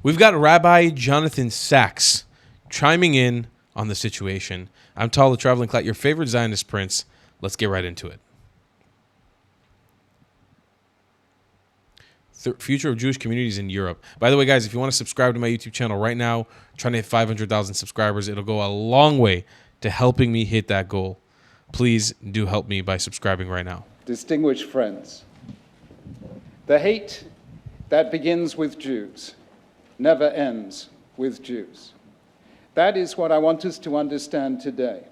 We've got Rabbi Jonathan Sachs chiming in on the situation. I'm Tal, the Traveling Clout, your favorite Zionist prince. Let's get right into it. Future of Jewish communities in Europe. By the way, guys, if you want to subscribe to my YouTube channel right now, I'm trying to hit 500,000 subscribers. It'll go a long way to helping me hit that goal. Please do help me by subscribing right now. Distinguished friends, the hate that begins with Jews never ends with Jews. That is what I want us to understand today.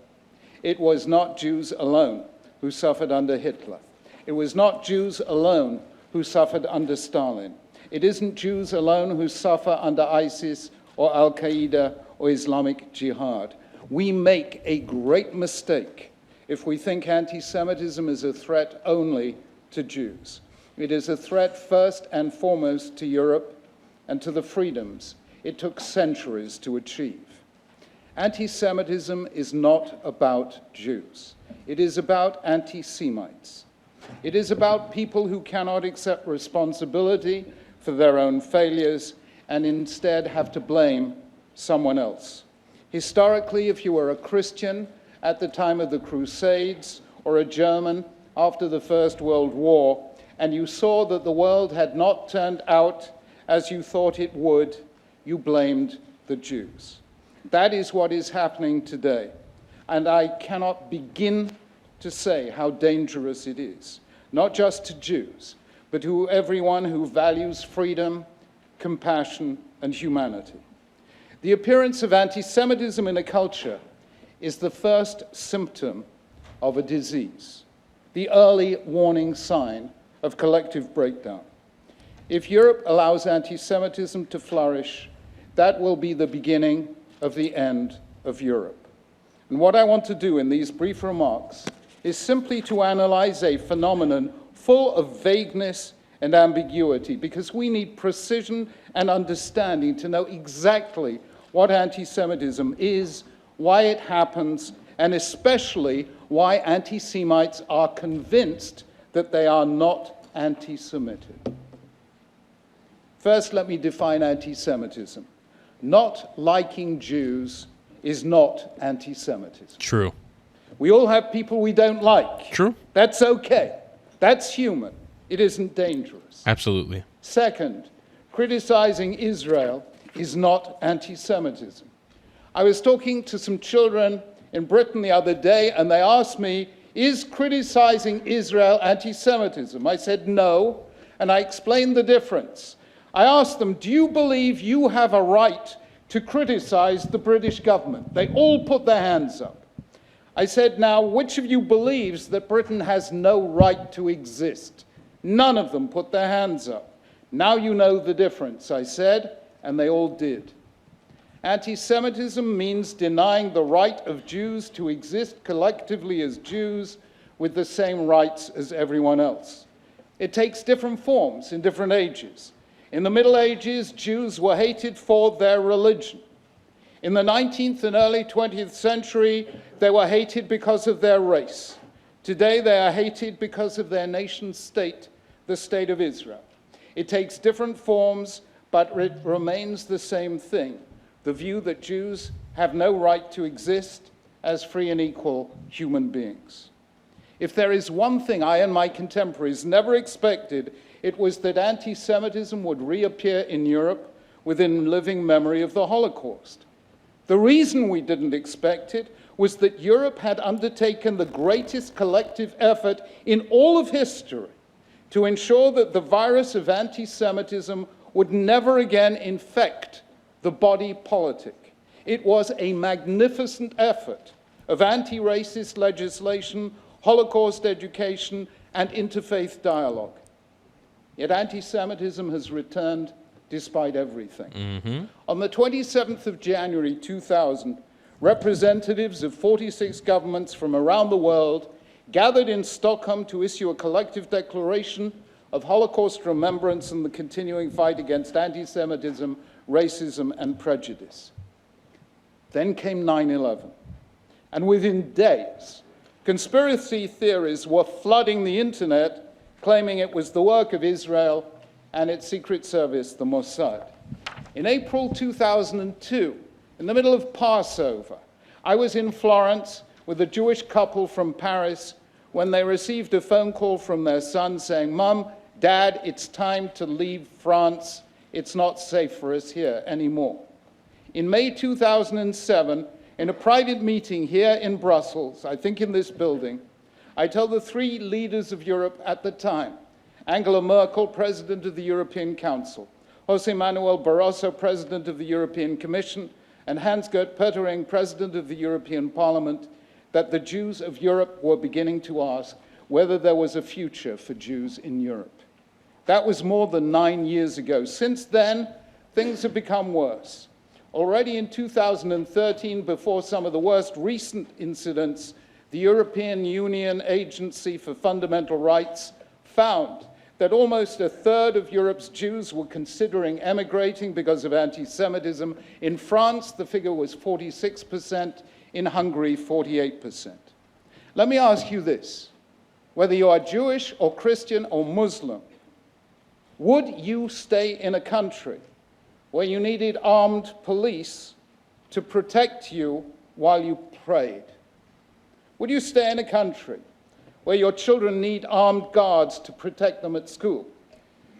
It was not Jews alone who suffered under Hitler. It was not Jews alone who suffered under Stalin. It isn't Jews alone who suffer under ISIS or Al-Qaeda or Islamic Jihad. We make a great mistake if we think anti-Semitism is a threat only to Jews. It is a threat first and foremost to Europe and to the freedoms it took centuries to achieve. Anti-Semitism is not about Jews. It is about anti-Semites. It is about people who cannot accept responsibility for their own failures and instead have to blame someone else. Historically, if you were a Christian at the time of the Crusades or a German after the First World War, and you saw that the world had not turned out as you thought it would, you blamed the Jews. That is what is happening today. And I cannot begin to say how dangerous it is, not just to Jews, but to everyone who values freedom, compassion, and humanity. The appearance of anti-Semitism in a culture is the first symptom of a disease, the early warning sign of collective breakdown. If Europe allows anti-Semitism to flourish, that will be the beginning of the end of Europe. And what I want to do in these brief remarks is simply to analyze a phenomenon full of vagueness and ambiguity, because we need precision and understanding to know exactly what anti-Semitism is, why it happens, and especially why anti-Semites are convinced that they are not anti-Semitic. First, let me define anti-Semitism. Not liking Jews is not anti-Semitism. True. We all have people we don't like. True. That's okay. That's human. It isn't dangerous. Absolutely. Second, criticizing Israel is not anti-Semitism. I was talking to some children in Britain the other day, and they asked me, is criticizing Israel anti-Semitism? I said no, and I explained the difference. I asked them, do you believe you have a right to criticize the British government? They all put their hands up. I said, now, which of you believes that Britain has no right to exist? None of them put their hands up. Now you know the difference, I said, and they all did. Anti-Semitism means denying the right of Jews to exist collectively as Jews with the same rights as everyone else. It takes different forms in different ages. In the Middle Ages, Jews were hated for their religion. In the 19th and early 20th century, they were hated because of their race. Today, they are hated because of their nation state, the State of Israel. It takes different forms, but it remains the same thing, the view that Jews have no right to exist as free and equal human beings. If there is one thing I and my contemporaries never expected, it was that anti-Semitism would reappear in Europe within living memory of the Holocaust. The reason we didn't expect it was that Europe had undertaken the greatest collective effort in all of history to ensure that the virus of anti-Semitism would never again infect the body politic. It was a magnificent effort of anti-racist legislation, Holocaust education, and interfaith dialogue. Yet anti-Semitism has returned despite everything. On the 27th of January 2000, representatives of 46 governments from around the world gathered in Stockholm to issue a collective declaration of Holocaust remembrance and the continuing fight against anti-Semitism, racism, and prejudice. Then came 9/11, and within days, conspiracy theories were flooding the internet, claiming it was the work of Israel and its secret service, the Mossad. In April 2002, in the middle of Passover, I was in Florence with a Jewish couple from Paris when they received a phone call from their son saying, "Mom, Dad, it's time to leave France. It's not safe for us here anymore." In May 2007, in a private meeting here in Brussels, I think in this building, I told the three leaders of Europe at the time, Angela Merkel, President of the European Council, José Manuel Barroso, President of the European Commission, and Hans-Gert Pöttering, President of the European Parliament, that the Jews of Europe were beginning to ask whether there was a future for Jews in Europe. That was more than 9 years ago. Since then, things have become worse. Already in 2013, before some of the worst recent incidents, the European Union Agency for Fundamental Rights found that almost a third of Europe's Jews were considering emigrating because of anti-Semitism. In France, the figure was 46%. In Hungary, 48%. Let me ask you this. Whether you are Jewish or Christian or Muslim, would you stay in a country where you needed armed police to protect you while you prayed? Would you stay in a country where your children need armed guards to protect them at school?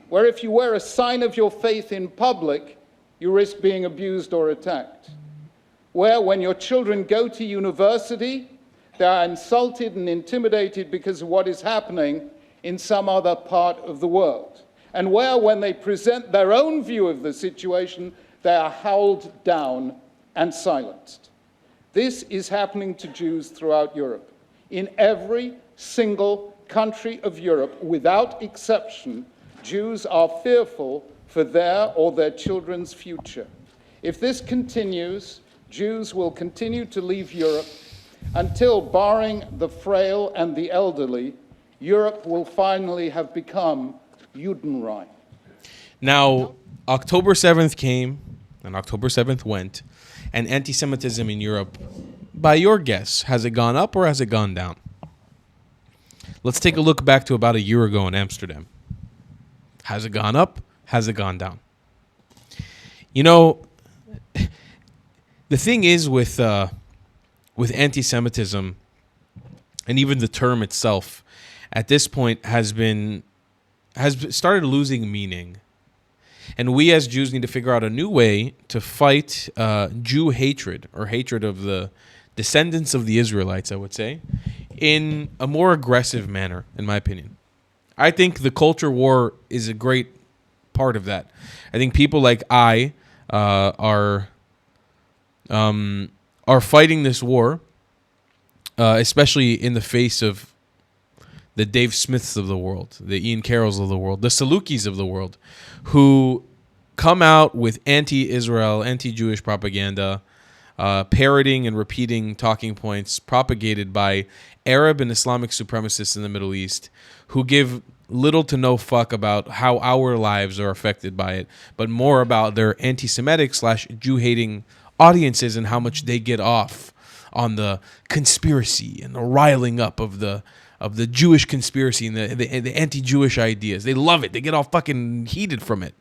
Where if you wear a sign of your faith in public, you risk being abused or attacked? Where when your children go to university, they are insulted and intimidated because of what is happening in some other part of the world? And where when they present their own view of the situation, they are howled down and silenced? This is happening to Jews throughout Europe. In every single country of Europe, without exception, Jews are fearful for their or their children's future. If this continues, Jews will continue to leave Europe until, barring the frail and the elderly, Europe will finally have become Judenreich. Now, October 7th came, and October 7th went, and anti-Semitism in Europe, by your guess, has it gone up or has it gone down? Let's take a look back to about a year ago in Amsterdam. Has it gone up? Has it gone down? You know, the thing is with anti-Semitism, and even the term itself, at this point has started losing meaning. And we as Jews need to figure out a new way to fight Jew hatred, or hatred of the descendants of the Israelites, I would say, in a more aggressive manner, in my opinion. I think the culture war is a great part of that. I think people like I are fighting this war, especially in the face of the Dave Smiths of the world, the Ian Carrolls of the world, the Salukis of the world, who come out with anti-Israel, anti-Jewish propaganda, parroting and repeating talking points propagated by Arab and Islamic supremacists in the Middle East, who give little to no fuck about how our lives are affected by it, but more about their anti-Semitic / Jew-hating audiences and how much they get off on the conspiracy and the riling up of the Jewish conspiracy and the anti-Jewish ideas. They love it. They get all fucking heated from it.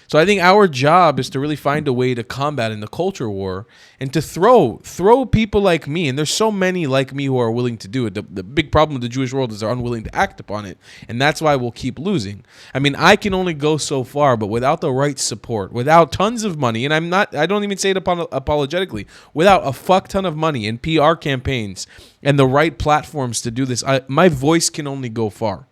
So I think our job is to really find a way to combat in the culture war and to throw people like me, and there's so many like me who are willing to do it. The big problem with the Jewish world is they're unwilling to act upon it, and that's why we'll keep losing. I mean, I can only go so far, but without the right support, without tons of money, and I don't even say it apologetically, without a fuck ton of money and PR campaigns and the right platforms to do this, my voice can only go far.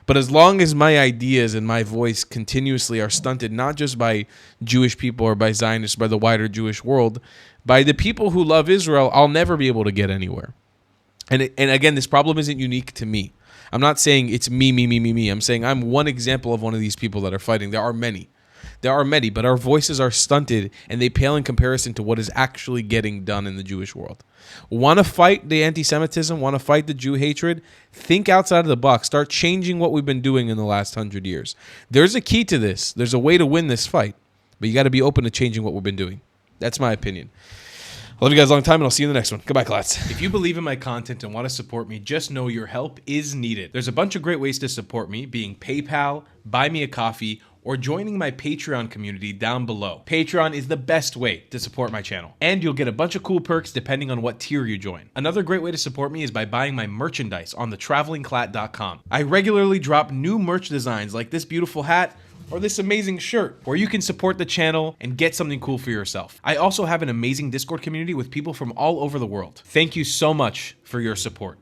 But as long as my ideas and my voice continuously are stunted, not just by Jewish people or by Zionists, by the wider Jewish world, by the people who love Israel, I'll never be able to get anywhere. And again, this problem isn't unique to me. I'm not saying it's me. I'm saying I'm one example of one of these people that are fighting. There are many, but our voices are stunted and they pale in comparison to what is actually getting done in the Jewish world. Want to fight the anti-Semitism? Want to fight the Jew hatred? Think outside of the box. Start changing what we've been doing in the last 100 years. There's a key to this. There's a way to win this fight, but you got to be open to changing what we've been doing. That's my opinion. I love you guys a long time, and I'll see you in the next one. Goodbye, class. If you believe in my content and want to support me, just know your help is needed. There's a bunch of great ways to support me, being PayPal, Buy Me a Coffee, or joining my Patreon community down below. Patreon is the best way to support my channel, and you'll get a bunch of cool perks depending on what tier you join. Another great way to support me is by buying my merchandise on thetravelingclat.com. I regularly drop new merch designs like this beautiful hat or this amazing shirt, where you can support the channel and get something cool for yourself. I also have an amazing Discord community with people from all over the world. Thank you so much for your support.